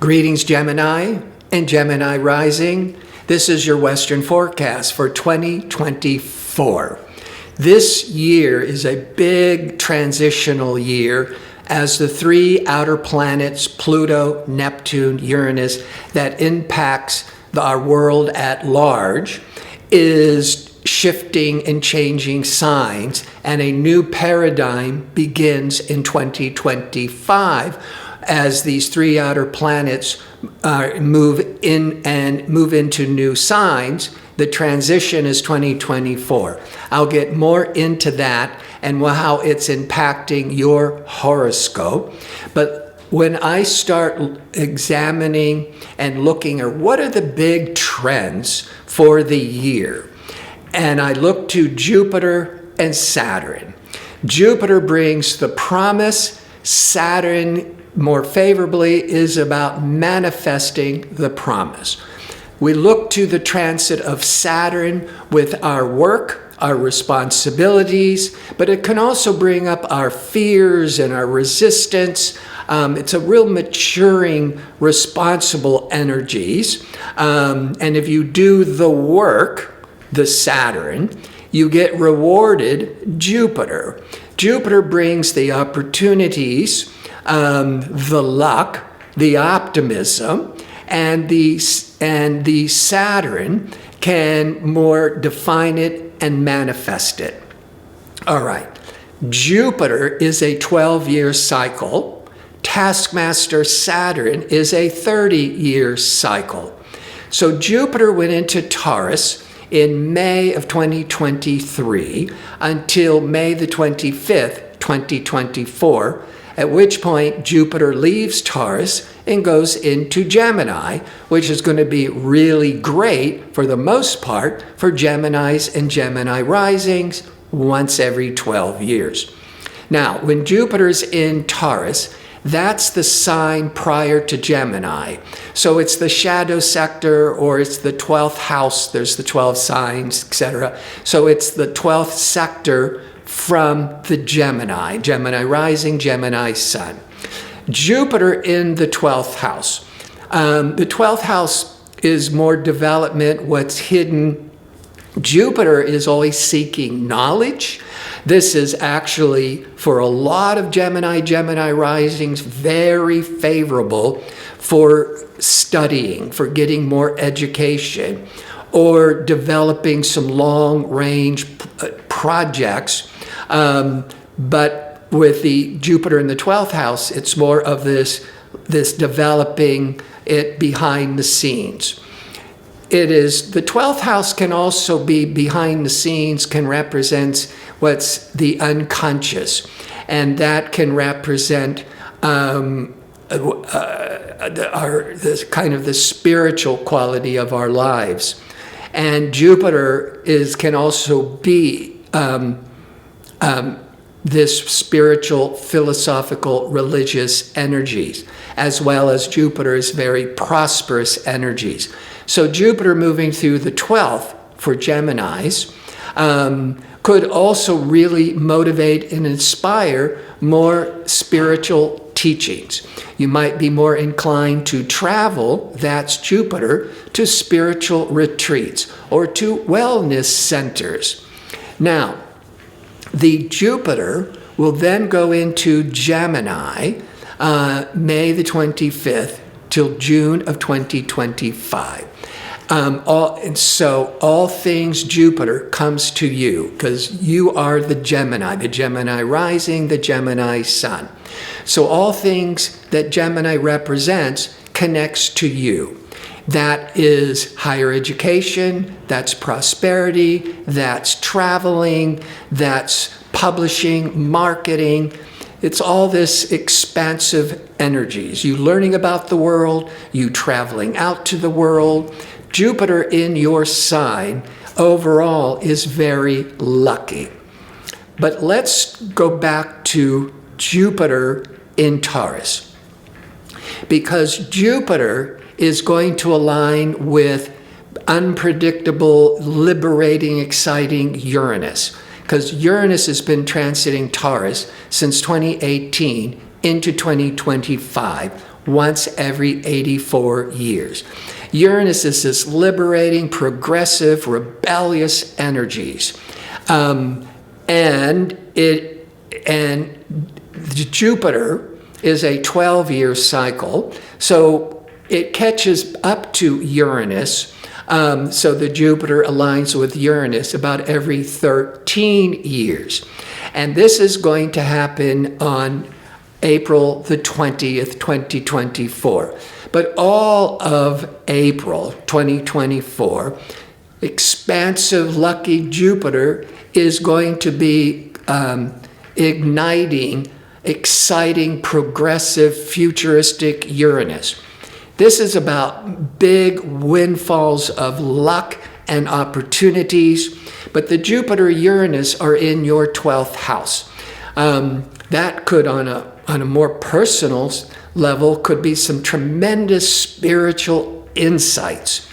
Greetings, Gemini and Gemini rising. This is your Western forecast for 2024. This year is a big transitional year as the three outer planets, Pluto, Neptune, Uranus, that impacts our world at large, is shifting and changing signs, and a new paradigm begins in 2025 as these three outer planets move into new signs. The transition is 2024. I'll get more into that and how it's impacting your horoscope. But when I start examining and looking at what are the big trends for the year, and I look to Jupiter and Saturn. Jupiter brings the promise. Saturn, more favorably, is about manifesting the promise. We look to the transit of Saturn with our work, our responsibilities, but it can also bring up our fears and our resistance. It's a real maturing, responsible energies. And if you do the work, the Saturn, you get rewarded Jupiter. Jupiter brings the opportunities, the luck, the optimism, and the Saturn can more define it and manifest it. All right. Jupiter is a 12-year cycle. Taskmaster Saturn is a 30-year cycle. So Jupiter went into Taurus in May of 2023 until May the 25th, 2024, at which point Jupiter leaves Taurus and goes into Gemini, which is going to be really great for the most part for Geminis and Gemini risings once every 12 years. Now, when Jupiter's in Taurus, that's the sign prior to Gemini. So it's the shadow sector, or it's the 12th house. There's the 12 signs, etc. So it's the 12th sector from the Gemini. Gemini rising, Gemini sun. Jupiter in the 12th house. The 12th house is more development, what's hidden. Jupiter is always seeking knowledge. This is actually, for a lot of Gemini risings, very favorable for studying, for getting more education, or developing some long-range projects. But with the Jupiter in the 12th house, it's more of this developing it behind the scenes. It is, the 12th house can also be behind the scenes, can represent what's the unconscious, and that can represent the kind of the spiritual quality of our lives. And Jupiter can also be this spiritual, philosophical, religious energies, as well as Jupiter's very prosperous energies. So Jupiter moving through the 12th for Geminis could also really motivate and inspire more spiritual teachings. You might be more inclined to travel, that's Jupiter, to spiritual retreats or to wellness centers. Now, the Jupiter will then go into Gemini May the 25th till June of 2025. So all things Jupiter comes to you because you are the Gemini rising, the Gemini sun. So all things that Gemini represents connects to you. That is higher education, that's prosperity, that's traveling, that's publishing, marketing. It's all this expansive energies. You learning about the world, you traveling out to the world. Jupiter in your sign overall is very lucky. But let's go back to Jupiter in Taurus, because Jupiter is going to align with unpredictable, liberating, exciting Uranus, because Uranus has been transiting Taurus since 2018 into 2025, once every 84 years. Uranus is this liberating, progressive, rebellious energies. And Jupiter is a 12-year cycle, so it catches up to Uranus. So the Jupiter aligns with Uranus about every 13 years. And this is going to happen on April the 20th, 2024. But all of April 2024, expansive, lucky Jupiter is going to be igniting, exciting, progressive, futuristic Uranus. This is about big windfalls of luck and opportunities, but the Jupiter-Uranus are in your 12th house. That could, on a more personal level, could be some tremendous spiritual insights.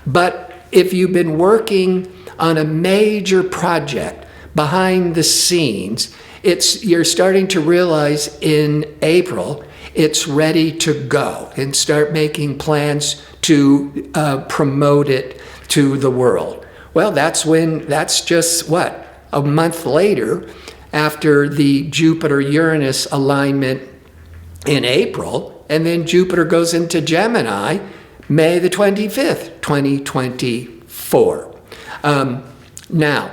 But if you've been working on a major project behind the scenes, you're starting to realize in April it's ready to go, and start making plans to promote it to the world. Well, that's just a month later after the Jupiter-Uranus alignment in April, and then Jupiter goes into Gemini May the 25th, 2024. Now,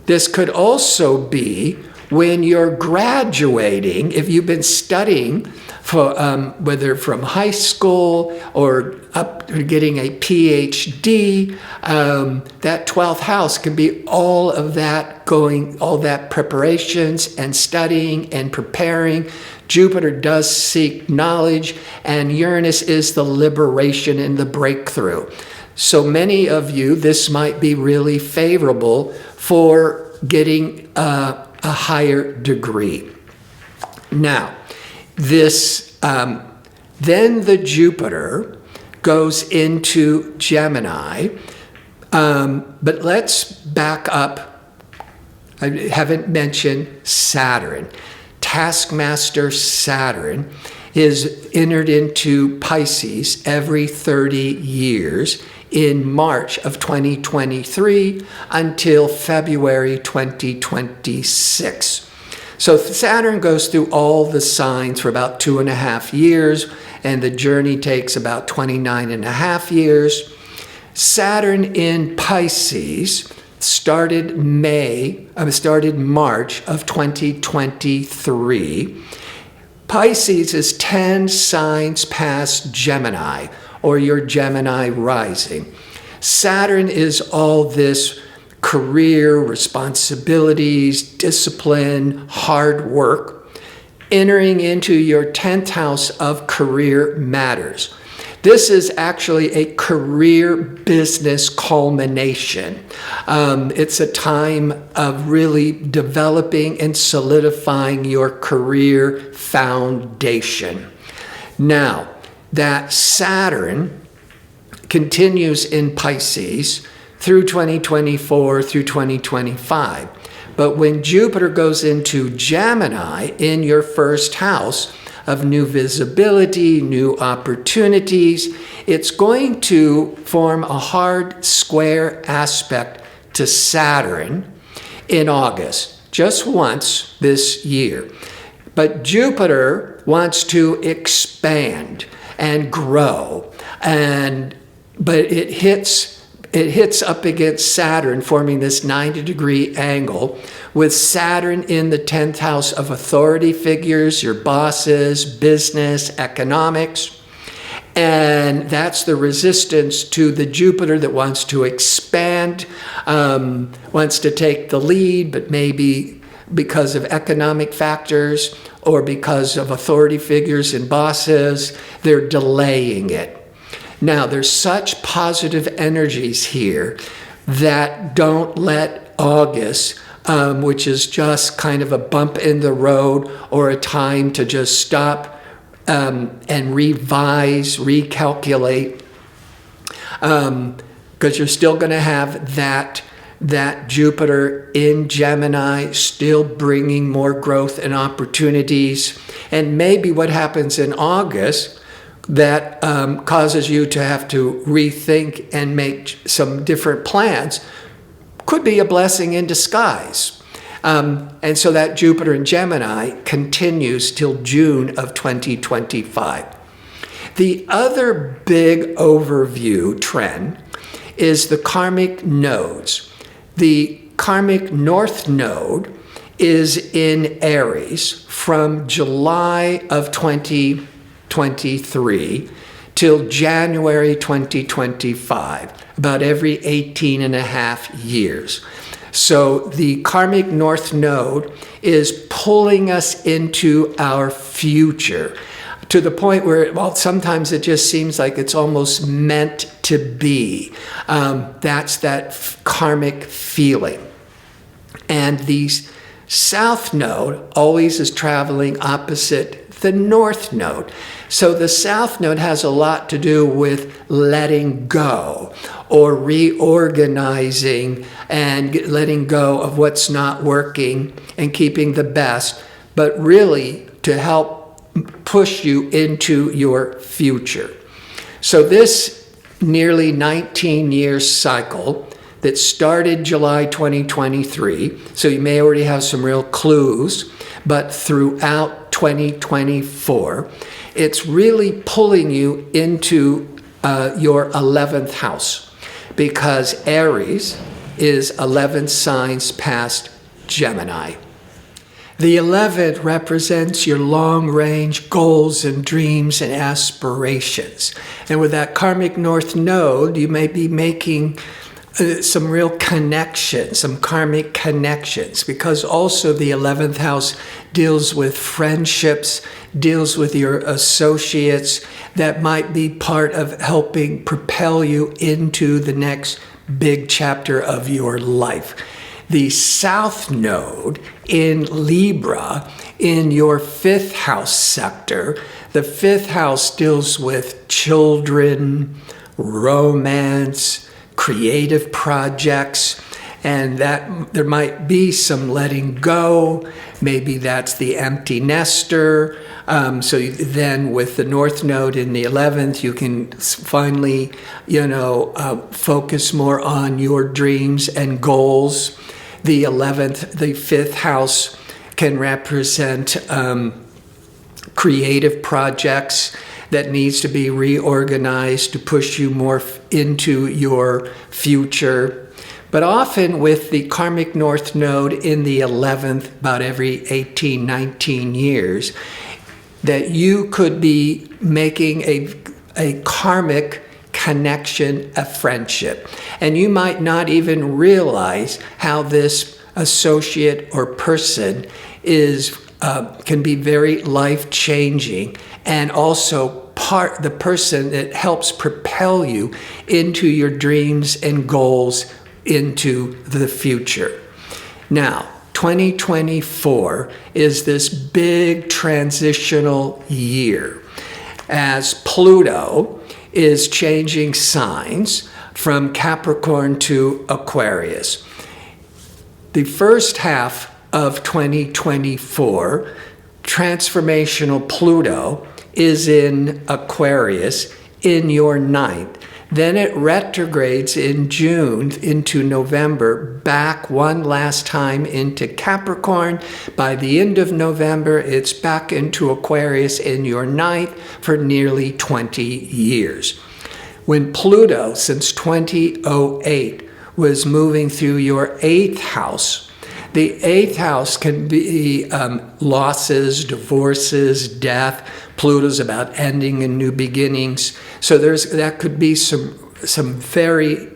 this could also be when you're graduating, if you've been studying for whether from high school or up to getting a PhD, that 12th house can be all that preparations and studying and preparing. Jupiter does seek knowledge, and Uranus is the liberation and the breakthrough. So many of you, this might be really favorable for getting a higher degree. Now, then the Jupiter goes into Gemini, but let's back up. I haven't mentioned Saturn. Taskmaster Saturn is entered into Pisces every 30 years in March of 2023 until February 2026. So Saturn goes through all the signs for about 2.5 years, and the journey takes about 29.5 years. Saturn in Pisces started March of 2023. Pisces is 10 signs past Gemini, or your Gemini rising. Saturn is all this career, responsibilities, discipline, hard work, entering into your 10th house of career matters. This is actually a career business culmination. It's a time of really developing and solidifying your career foundation. Now, that Saturn continues in Pisces through 2024 through 2025. But when Jupiter goes into Gemini in your first house of new visibility, new opportunities, it's going to form a hard square aspect to Saturn in August, just once this year. But Jupiter wants to expand and grow, but it hits up against Saturn, forming this 90-degree angle, with Saturn in the 10th house of authority figures, your bosses, business, economics. And that's the resistance to the Jupiter that wants to expand, wants to take the lead, but maybe because of economic factors or because of authority figures and bosses, they're delaying it. Now, there's such positive energies here that don't let August, which is just kind of a bump in the road or a time to just stop and revise, recalculate, because you're still going to have that that Jupiter in Gemini still bringing more growth and opportunities. And maybe what happens in August that causes you to have to rethink and make some different plans could be a blessing in disguise. And so that Jupiter in Gemini continues till June of 2025. The other big overview trend is the karmic nodes. The karmic north node is in Aries from July of 2023 till January 2025, about every 18 and a half years. So the karmic north node is pulling us into our future to the point where, well, sometimes it just seems like it's almost meant to be. That's that karmic feeling. And the south node always is traveling opposite the north node. So the south node has a lot to do with letting go or reorganizing and letting go of what's not working and keeping the best, but really to help push you into your future. So this nearly 19-year cycle that started July 2023, so you may already have some real clues, but throughout 2024, it's really pulling you into your 11th house, because Aries is 11 signs past Gemini. The 11th represents your long-range goals and dreams and aspirations. And with that karmic north node, you may be making some real connections, some karmic connections, because also the 11th house deals with friendships, deals with your associates that might be part of helping propel you into the next big chapter of your life. The south node in Libra, in your 5th house sector, the 5th house deals with children, romance, creative projects, and that there might be some letting go. Maybe that's the empty nester. So then with the north node in the 11th, you can finally, focus more on your dreams and goals. The 11th, the 5th house can represent creative projects that needs to be reorganized to push you more into your future. But often with the karmic north node in the 11th, about every 18, 19 years, that you could be making a karmic connection, a friendship. And you might not even realize how this associate or person can be very life-changing, and also the person that helps propel you into your dreams and goals into the future. Now, 2024 is this big transitional year as Pluto is changing signs from Capricorn to Aquarius. The first half of 2024, transformational Pluto is in Aquarius in your 9th. Then it retrogrades in June into November, back one last time into Capricorn. By the end of November, it's back into Aquarius in your 9th for nearly 20 years. When Pluto, since 2008, was moving through your 8th house, the 8th house can be losses, divorces, death. Pluto's about ending and new beginnings. So that could be some very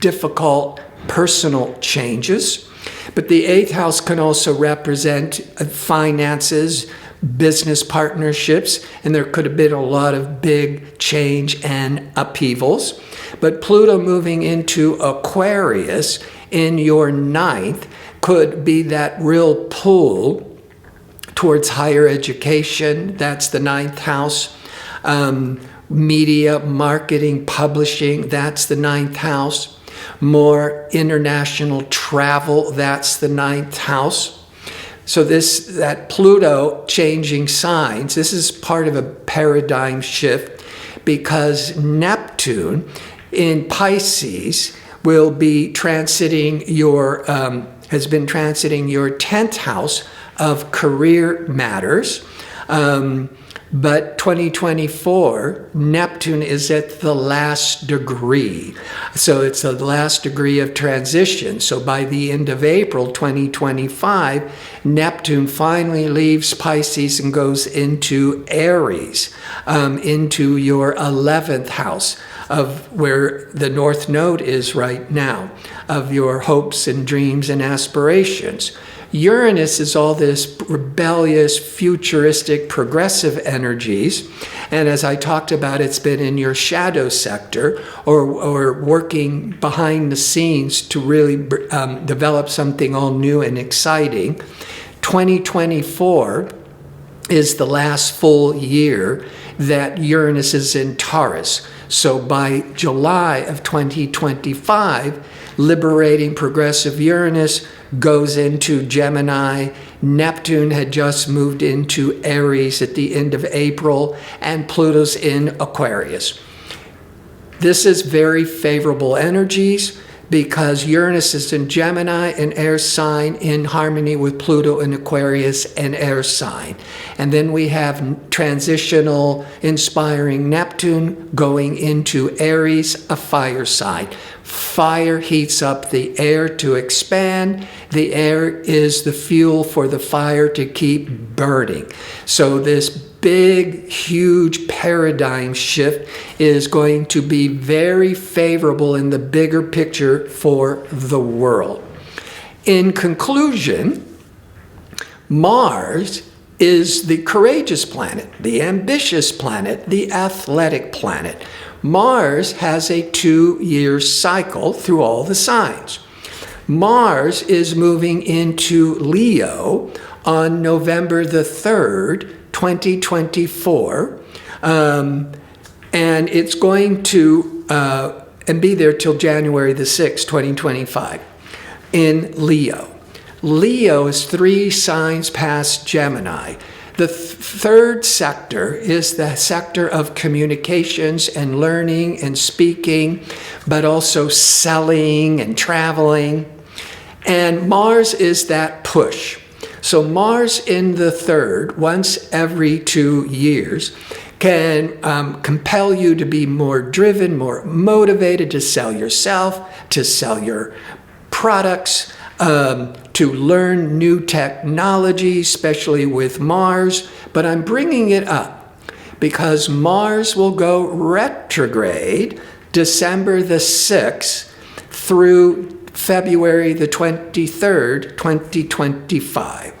difficult personal changes. But the 8th house can also represent finances, business partnerships, and there could have been a lot of big change and upheavals. But Pluto moving into Aquarius in your 9th could be that real pull towards higher education. That's the 9th house. Media, marketing, publishing, that's the 9th house. more international travel. That's the 9th house. So that Pluto changing signs, this is part of a paradigm shift, because Neptune in Pisces will be transiting has been transiting your 10th house of career matters. But 2024, Neptune is at the last degree. So it's the last degree of transition. So by the end of April 2025, Neptune finally leaves Pisces and goes into Aries, into your 11th house of where the North Node is right now, of your hopes and dreams and aspirations. Uranus is all this rebellious, futuristic, progressive energies. And as I talked about, it's been in your shadow sector or working behind the scenes to really develop something all new and exciting. 2024 is the last full year that Uranus is in Taurus. So by July of 2025, liberating progressive Uranus goes into Gemini. Neptune had just moved into Aries at the end of April, and Pluto's in Aquarius. This is very favorable energies because Uranus is in Gemini, an air sign, in harmony with Pluto in Aquarius, an air sign. And then we have transitional, inspiring Neptune going into Aries, a fire sign. Fire heats up the air to expand. The air is the fuel for the fire to keep burning. So this big, huge paradigm shift is going to be very favorable in the bigger picture for the world. In conclusion, Mars is the courageous planet, the ambitious planet, the athletic planet. Mars has a 2-year cycle through all the signs. Mars is moving into Leo on November the 3rd, 2024, and it's going to and be there till January the 6th, 2025, in Leo. Leo is 3 signs past Gemini. The third sector is the sector of communications and learning and speaking, but also selling and traveling. And Mars is that push. So Mars in the 3rd, once every 2 years, can compel you to be more driven, more motivated to sell yourself, to sell your products, to learn new technology, especially with Mars. But I'm bringing it up because Mars will go retrograde December the 6th through February the 23rd, 2025.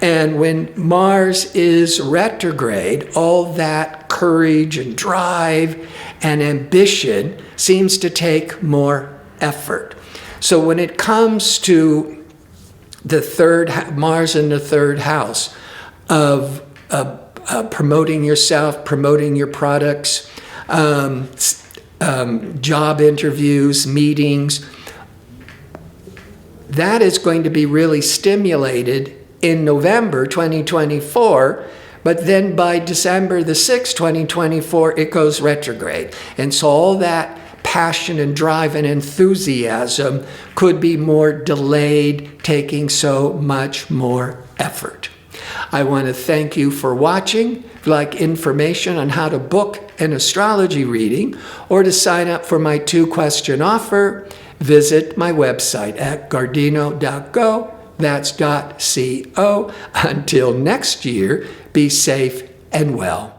And when Mars is retrograde, all that courage and drive and ambition seems to take more effort. So when it comes to the Mars in the 3rd house of promoting yourself, promoting your products, job interviews, meetings, that is going to be really stimulated in November 2024, but then by December the 6th, 2024, it goes retrograde. And so all that passion and drive and enthusiasm could be more delayed, taking so much more effort. I want to thank you for watching. If you'd like information on how to book an astrology reading or to sign up for my 2-question offer, visit my website at gardino.go. That's .co. Until next year, be safe and well.